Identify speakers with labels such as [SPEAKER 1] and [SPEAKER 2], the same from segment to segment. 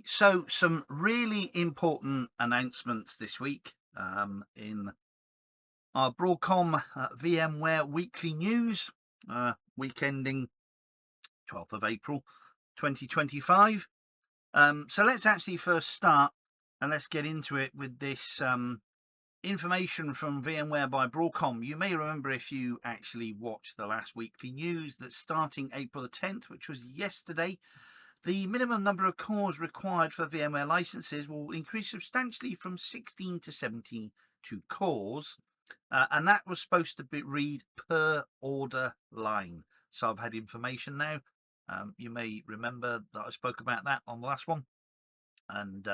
[SPEAKER 1] So some really important announcements this week in our Broadcom VMware weekly news, week ending 12th of April 2025. So let's actually first start and let's get into it with this information from VMware by Broadcom. You may remember, if you actually watched the last weekly news, that starting April the 10th, which was yesterday, the minimum number of cores required for VMware licenses will increase substantially from 16 to 72 cores. And that was supposed to be read per order line. So I've had information now. You may remember that I spoke about that on the last one, and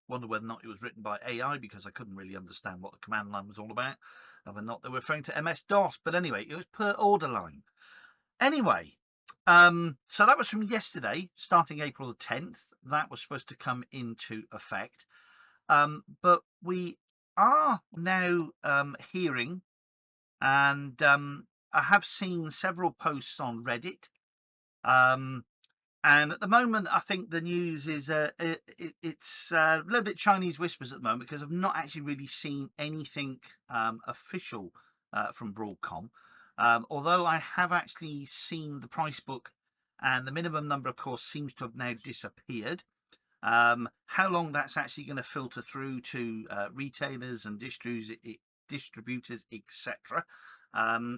[SPEAKER 1] wonder whether or not it was written by AI, because I couldn't really understand what the command line was all about, whether or not they were referring to MS-DOS. But anyway, it was per order line. Anyway, so that was from yesterday, starting April the 10th. That was supposed to come into effect. But we are now hearing, and I have seen several posts on Reddit. And at the moment, I think the news is it's a little bit Chinese whispers at the moment, because I've not actually really seen anything official from Broadcom. Although I have actually seen the price book, and the minimum number, of course, seems to have now disappeared. How long that's actually going to filter through to retailers and distributors, etc.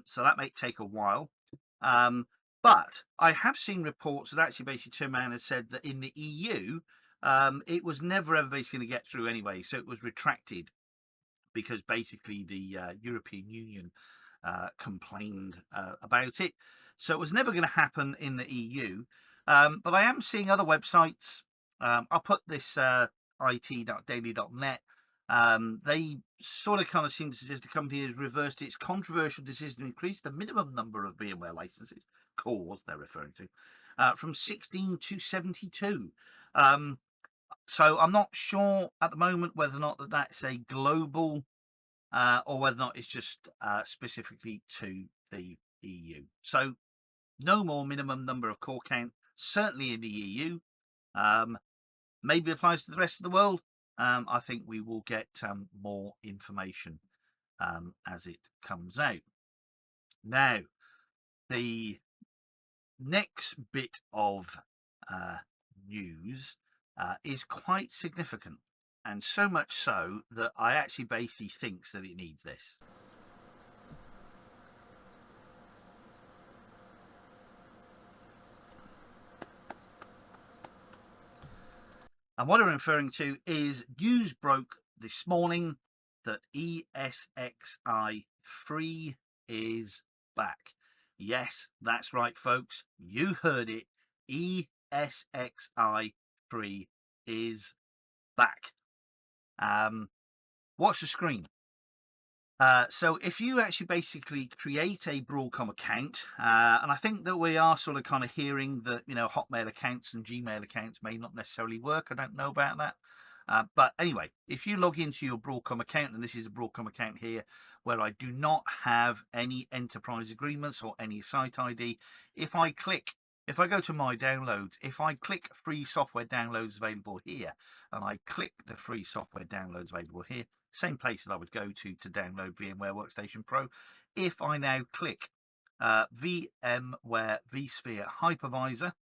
[SPEAKER 1] So that may take a while. But I have seen reports that actually basically turned around and said that in the EU, it was never ever basically going to get through anyway. So it was retracted because basically the European Union complained about it. So it was never going to happen in the EU. But I am seeing other websites. I'll put this it.daily.net. They sort of kind of seem to suggest the company has reversed its controversial decision to increase the minimum number of VMware licenses, cores they're referring to, from 16 to 72. So I'm not sure at the moment whether or not that's a global or whether or not it's just specifically to the EU. So no more minimum number of core count, certainly in the EU. Maybe applies to the rest of the world. I think we will get more information as it comes out. Now, the next bit of news is quite significant, and so much so that I actually basically thinks that it needs this. And what I'm referring to is news broke this morning that ESXi free is back. Yes, that's right, folks. You heard it. ESXi free is back. Watch the screen. So if you actually basically create a Broadcom account, and I think that we are sort of kind of hearing that, you know, Hotmail accounts and Gmail accounts may not necessarily work. I don't know about that. But anyway, if you log into your Broadcom account, and this is a Broadcom account here where I do not have any enterprise agreements or any site ID, if I go to my downloads, if I click free software downloads available here, and I click the free software downloads available here, same place that I would go to download VMware Workstation Pro. If I now click VMware vSphere Hypervisor,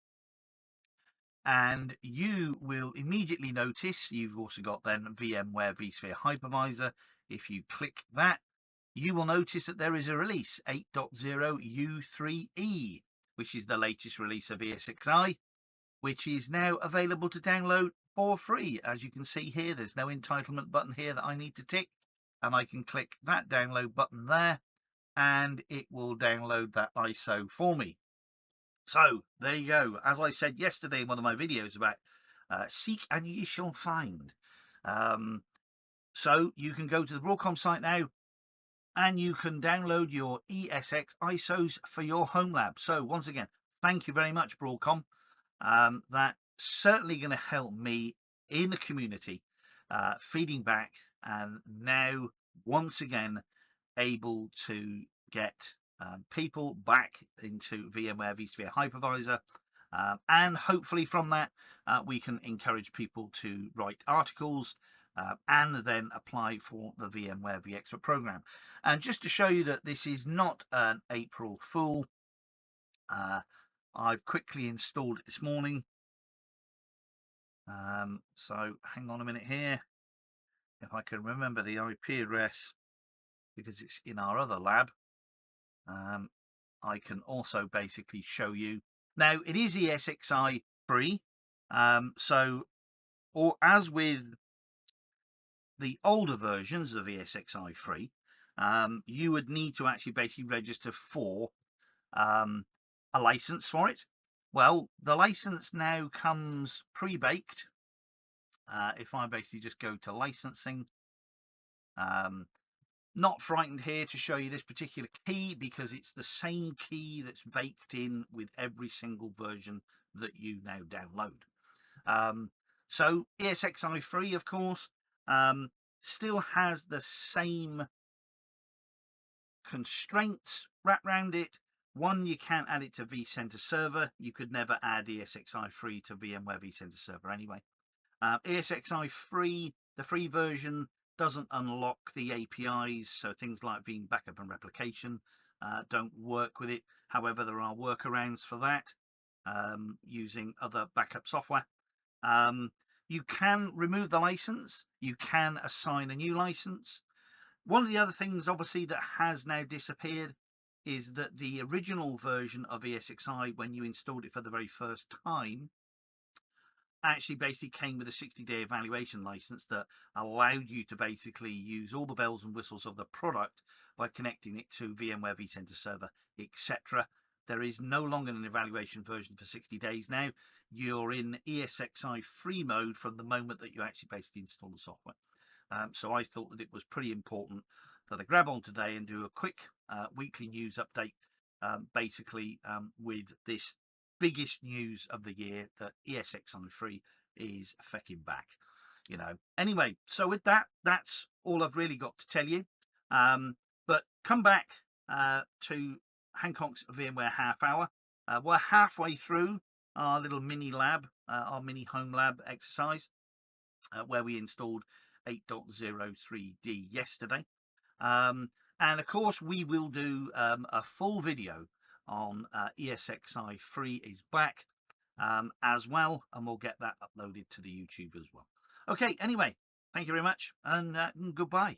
[SPEAKER 1] and you will immediately notice you've also got then VMware vSphere Hypervisor. If you click that, you will notice that there is a release 8.0 U3E, which is the latest release of ESXi, which is now available to download for free. As you can see here, there's no entitlement button here that I need to tick, and I can click that download button there, and it will download that ISO for me. So there you go. As I said yesterday in one of my videos about seek and ye shall find. So you can go to the Broadcom site now, and you can download your ESX ISOs for your home lab. So once again, thank you very much, Broadcom. That's certainly going to help me in the community, feeding back, and now once again able to get people back into VMware vSphere Hypervisor, And hopefully from that we can encourage people to write articles and then apply for the VMware vExpert program. And just to show you that this is not an April Fool, I've quickly installed it this morning. So hang on a minute here, if I can remember the IP address, because it's in our other lab. I can also basically show you. Now it is ESXi free, or as with the older versions of ESXi free, you would need to actually basically register for a license for it. Well, the license now comes pre-baked. If I basically just go to licensing, not frightened here to show you this particular key because it's the same key that's baked in with every single version that you now download. So ESXi free, of course, still has the same constraints wrapped around it. One, you can't add it to vCenter Server. You could never add ESXi free to VMware vCenter Server anyway. ESXi free, the free version, doesn't unlock the APIs, so things like Veeam backup and replication don't work with it. However, there are workarounds for that using other backup software. You can remove the license. You can assign a new license. One of the other things, obviously, that has now disappeared is that the original version of ESXi, when you installed it for the very first time, actually basically came with a 60-day evaluation license that allowed you to basically use all the bells and whistles of the product by connecting it to VMware vCenter Server, etc. There is no longer an evaluation version for 60 days now. You're in ESXi free mode from the moment that you actually basically install the software. So I thought that it was pretty important that I grab on today and do a quick weekly news update, basically with this biggest news of the year, that ESXi free is fecking back. Anyway, so with that, that's all I've really got to tell you. But come back to Hancock's VMware half hour. We're halfway through our little mini lab, our mini home lab exercise, where we installed 8.03D yesterday. And of course, we will do a full video on ESXi free is back as well, and we'll get that uploaded to the YouTube as well. Okay, anyway, thank you very much, and goodbye.